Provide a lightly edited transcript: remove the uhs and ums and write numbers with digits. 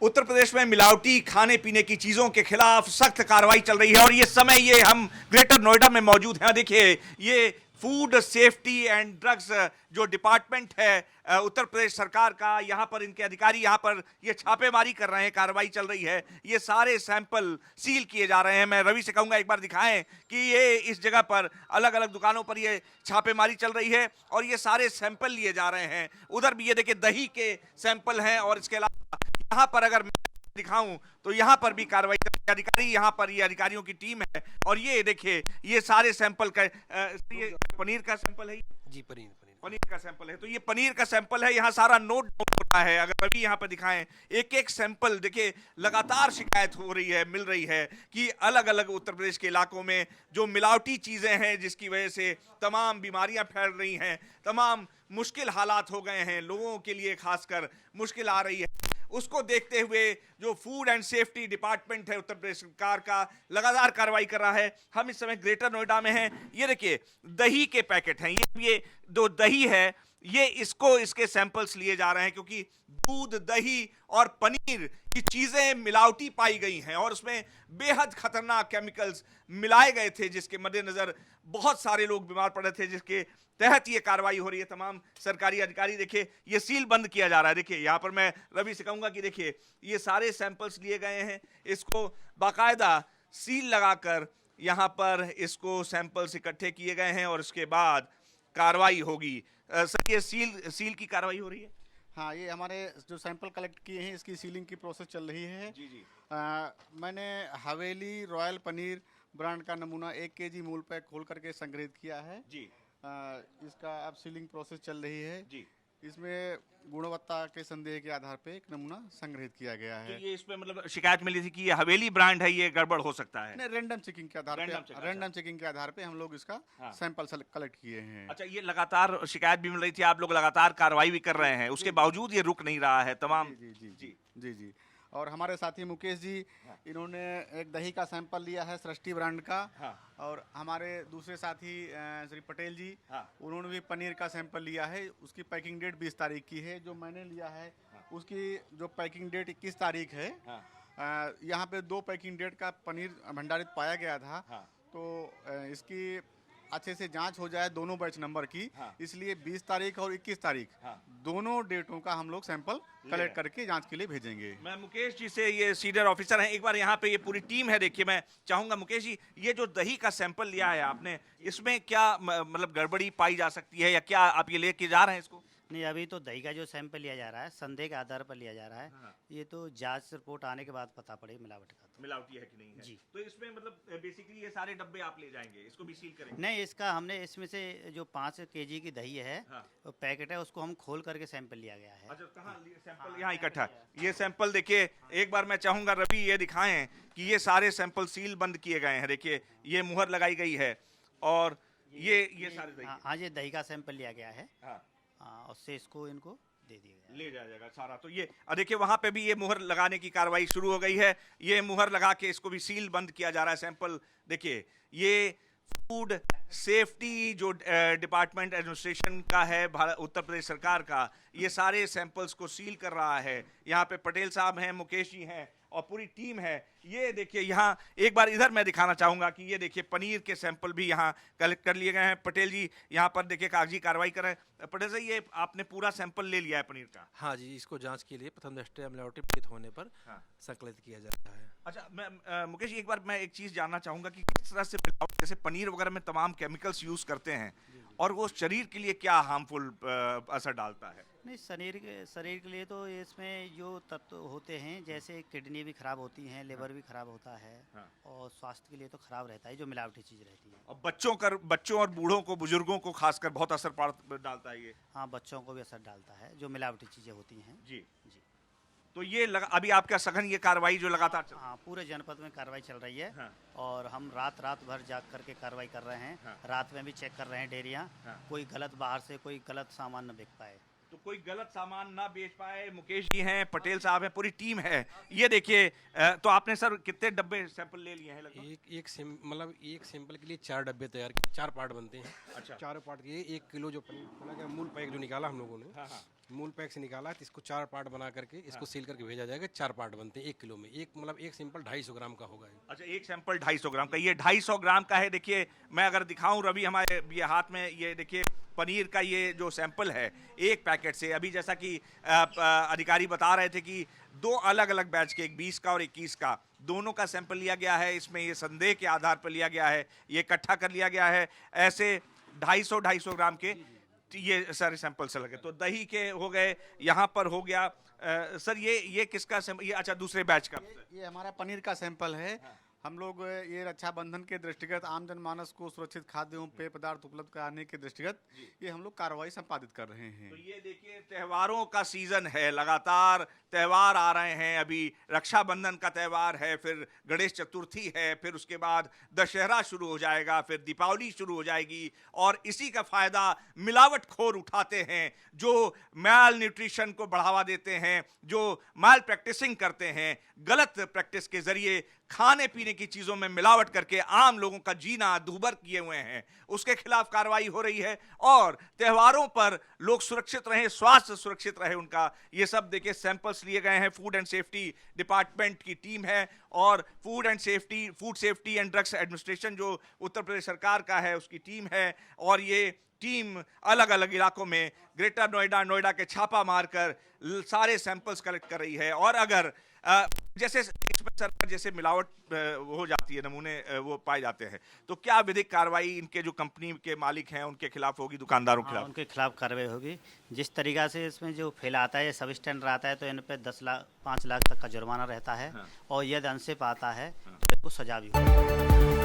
उत्तर प्रदेश में मिलावटी खाने पीने की चीजों के खिलाफ सख्त कार्रवाई चल रही है और ये समय ये हम ग्रेटर नोएडा में मौजूद हैं। देखिए ये फूड सेफ्टी एंड ड्रग्स जो डिपार्टमेंट है उत्तर प्रदेश सरकार का, यहाँ पर इनके अधिकारी यहाँ पर ये छापेमारी कर रहे हैं, कार्रवाई चल रही है। ये सारे सैंपल सील किए जा रहे हैं। मैं रवि से कहूंगा एक बार दिखाएं कि ये इस जगह पर अलग अलग दुकानों पर ये छापेमारी चल रही है और ये सारे सैंपल लिए जा रहे हैं। उधर भी ये देखिए दही के सैंपल हैं और इसके अलावा यहाँ पर अगर मैं दिखाऊं तो यहाँ पर भी कार्रवाई अधिकारी, यहाँ पर ये अधिकारियों की टीम है और ये देखिए ये सारे सैंपल का ये पनीर का सैंपल है जी, पनीर का सैंपल है। तो ये पनीर का सैंपल है, यहाँ सारा नोट डाउन हो रहा है। अगर अभी यहाँ पर दिखाएं एक एक सैंपल, देखिए लगातार शिकायत हो रही है, मिल रही है कि अलग अलग उत्तर प्रदेश के इलाकों में जो मिलावटी चीजें हैं जिसकी वजह से तमाम बीमारियां फैल रही हैं, तमाम मुश्किल हालात हो गए हैं, लोगों के लिए खासकर मुश्किल आ रही है। उसको देखते हुए जो फूड एंड सेफ्टी डिपार्टमेंट है उत्तर प्रदेश सरकार का लगातार कार्रवाई कर रहा है। हम इस समय ग्रेटर नोएडा में हैं। ये देखिए दही के पैकेट हैं, ये जो दही है ये इसके सैंपल्स लिए जा रहे हैं क्योंकि दूध, दही और पनीर की चीजें मिलावटी पाई गई हैं और उसमें बेहद खतरनाक केमिकल्स मिलाए गए थे जिसके मद्देनजर बहुत सारे लोग बीमार पड़े थे, जिसके तहत ये कार्रवाई हो रही है। तमाम सरकारी अधिकारी देखिए ये सील बंद किया जा रहा है। देखिए यहाँ पर मैं रवि से कहूंगा कि देखिए ये सारे सैंपल्स लिए गए हैं, इसको बाकायदा सील लगाकर यहाँ पर इसको सैंपल्स इकट्ठे किए गए हैं और इसके बाद कार्रवाई होगी। सर ये सील की कार्रवाई हो रही है? हाँ, ये हमारे जो सैंपल कलेक्ट किए हैं इसकी सीलिंग की प्रोसेस चल रही है। जी जी। मैंने हवेली रॉयल पनीर ब्रांड का नमूना 1 केजी मूल पैक खोल करके संग्रहित किया है जी। इसका अब सीलिंग प्रोसेस चल रही है जी। इसमें गुणवत्ता के संदेह के आधार पे एक नमूना संग्रहित किया गया है। तो ये इसमें मतलब शिकायत मिली थी कि ये हवेली ब्रांड है, ये गड़बड़ हो सकता है? नहीं, रैंडम चेकिंग के आधार पे हम लोग इसका सैंपल कलेक्ट किए हैं। अच्छा, ये लगातार शिकायत भी मिल रही थी, आप लोग लगातार कार्रवाई भी कर रहे हैं, उसके बावजूद ये रुक नहीं रहा है तमाम? जी जी जी जी जी। और हमारे साथी मुकेश जी, इन्होंने एक दही का सैंपल लिया है सृष्टि ब्रांड का। और हमारे दूसरे साथी श्री पटेल जी, उन्होंने भी पनीर का सैंपल लिया है। उसकी पैकिंग डेट 20 तारीख की है। जो मैंने लिया है उसकी जो पैकिंग डेट 21 तारीख है। यहाँ पे 2 पैकिंग डेट का पनीर भंडारित पाया गया था। तो इसकी अच्छे से जांच हो जाए दोनों बैच नंबर की, इसलिए 20 तारीख और 21 तारीख दोनों डेटों का हम लोग सैंपल कलेक्ट करके जांच के लिए भेजेंगे। मैं मुकेश जी से, ये सीनियर ऑफिसर हैं, एक बार यहाँ पे ये पूरी टीम है, देखिए मैं चाहूंगा मुकेश जी, ये जो दही का सैंपल लिया है आपने, इसमें क्या मतलब गड़बड़ी पाई जा सकती है या क्या आप ये लेके जा रहे हैं इसको? नहीं, अभी तो दही का जो सैंपल लिया जा रहा है संदेह के आधार पर लिया जा रहा है। ये तो जांच रिपोर्ट आने के बाद पता पड़े मिलावट का, तो मिलावटी है कि नहीं है। जी। तो इसमें मतलब बेसिकली ये सारे डब्बे आप ले जाएंगे, इसको भी सील करेंगे? नहीं, इसका हमने इसमें से जो 5 केजी की दही है वो पैकेट है, उसको हम खोल करके सैंपल लिया गया है। अच्छा, कहाँ सैंपल? यहाँ इकट्ठा। ये सैंपल देखिए एक बार मैं चाहूंगा रवि ये दिखाएं कि ये सारे सैंपल सील बंद किए गए हैं। देखिए ये मुहर लगाई गई है और ये सारे दही। हाँ, ये दही का सैंपल लिया गया है। हाँ, उससे इसको इनको दे दिया गया, ले जाएगा सारा। तो ये देखिए वहां पे भी ये मुहर लगाने की कार्रवाई शुरू हो गई है। ये मुहर लगा के इसको भी सील बंद किया जा रहा है। सैंपल देखिए ये फूड सेफ्टी जो डिपार्टमेंट एडमिनिस्ट्रेशन का है उत्तर प्रदेश सरकार का, ये सारे सैंपल्स को सील कर रहा है। यहाँ पे पटेल साहब हैं, मुकेश जी हैं और पूरी टीम है। ये देखिए यहाँ एक बार इधर मैं दिखाना चाहूंगा कि ये देखिए पनीर के सैंपल भी यहाँ कलेक्ट कर लिए गए हैं। पटेल जी यहाँ पर देखिए कागजी कार्रवाई कर रहे हैं। पटेल साहब ये आपने पूरा सैंपल ले लिया है पनीर का? हाँ जी, इसको जांच के लिए प्रथम दृष्टया मिलावटी प्रतीत होने पर संकलित किया जाता है। अच्छा, मैं मुकेश जी एक बार मैं एक चीज जानना चाहूंगा कि किस तरह से जैसे पनीर वगैरह में तमाम केमिकल्स यूज करते हैं और वो शरीर के लिए क्या हार्मफुल असर डालता है? नहीं, शरीर के लिए तो इसमें जो तत्व होते हैं जैसे किडनी भी खराब होती हैं, लिवर भी खराब होता है और स्वास्थ्य के लिए तो खराब रहता है जो मिलावटी चीज़ रहती है। और बच्चों और बूढ़ों को, बुजुर्गों को खासकर बहुत असर डालता है ये? हाँ, बच्चों को भी असर डालता है जो मिलावटी चीज़ें होती हैं। जी जी। तो ये अभी आपका सघन ये कार्रवाई जो लगातार चल? हाँ, पूरे जनपद में कार्रवाई चल रही है। और हम रात भर जाग करके कार्रवाई कर रहे हैं। रात में भी चेक कर रहे हैं डेयरियाँ, कोई गलत बाहर से कोई गलत सामान न बिक पाए, तो कोई गलत सामान ना बेच पाए। मुकेश जी हैं, पटेल साहब हैं, पूरी टीम है। ये देखिए तो आपने सर कितने डब्बे सैंपल ले लिए हैं लगभग? एक सैंपल के लिए 4 डब्बे तैयार किए, 4 पार्ट बनते हैं। अच्छा। 4 पार्ट किए, 1 किलो जो पनीर मूल पैक जो निकाला हम लोगों ने, मूल पैक से निकाला है, तो इसको 4 पार्ट बना करके इसको सील करके भेजा जाएगा। 4 पार्ट बनते हैं 1 किलो में। एक मतलब एक सिंपल 250 ग्राम का होगा ये। अच्छा, एक सैंपल 250 ग्राम का, ये 250 ग्राम का है। देखिए मैं अगर दिखाऊं रवि, हमारे ये हाथ में ये देखिए पनीर का ये जो सैंपल है एक पैकेट से, अभी जैसा कि अधिकारी बता रहे थे कि 2 अलग अलग बैच के, एक 20 का और 21 का, दोनों का सैंपल लिया गया है। इसमें ये संदेह के आधार पर लिया गया है, ये इकट्ठा कर लिया गया है। ऐसे 250 ग्राम के ये सारे सैंपल से लगे। तो दही के हो गए, यहाँ पर हो गया। सर ये किसका सैंपल? ये अच्छा दूसरे बैच का। ये हमारा पनीर का सैंपल है। हम लोग ये रक्षाबंधन के दृष्टिगत आम जनमानस को सुरक्षित खाद्य एवं पेय पदार्थ उपलब्ध कराने के दृष्टिगत ये हम लोग कार्रवाई संपादित कर रहे हैं। तो ये देखिए त्योहारों का सीजन है, लगातार त्योहार आ रहे हैं। अभी रक्षाबंधन का त्योहार है, फिर गणेश चतुर्थी है, फिर उसके बाद दशहरा शुरू हो जाएगा, फिर दीपावली शुरू हो जाएगी। और इसी का फायदा मिलावटखोर उठाते हैं, जो माल न्यूट्रिशन को बढ़ावा देते हैं, जो माल प्रैक्टिसिंग करते हैं, गलत प्रैक्टिस के जरिए खाने पीने की चीजों में मिलावट करके आम लोगों का जीना दूभर किए हुए हैं, उसके खिलाफ कार्रवाई हो रही है। और त्योहारों पर लोग सुरक्षित रहें, स्वास्थ्य सुरक्षित रहे उनका, ये सब देखिए सैंपल्स लिए गए हैं। फूड एंड सेफ्टी डिपार्टमेंट की टीम है और food safety and drugs administration जो उत्तर प्रदेश सरकार का है उसकी टीम है। और ये टीम अलग अलग इलाकों में ग्रेटर नोएडा के छापा मारकर सारे सैंपल्स कलेक्ट कर रही है। और अगर जैसे मिलावट हो जाती है, नमूने वो पाए जाते हैं, तो क्या विधिक कार्रवाई इनके जो कंपनी के मालिक हैं उनके खिलाफ होगी, दुकानदारों के खिलाफ? उनके खिलाफ कार्रवाई होगी। जिस तरीका से इसमें जो फैलाता है, सब स्टैंडर्ड आता है, तो इन पे 5 लाख तक का जुर्माना रहता है। और यदि अनसिप आता है तो इसको सजा भी होगी।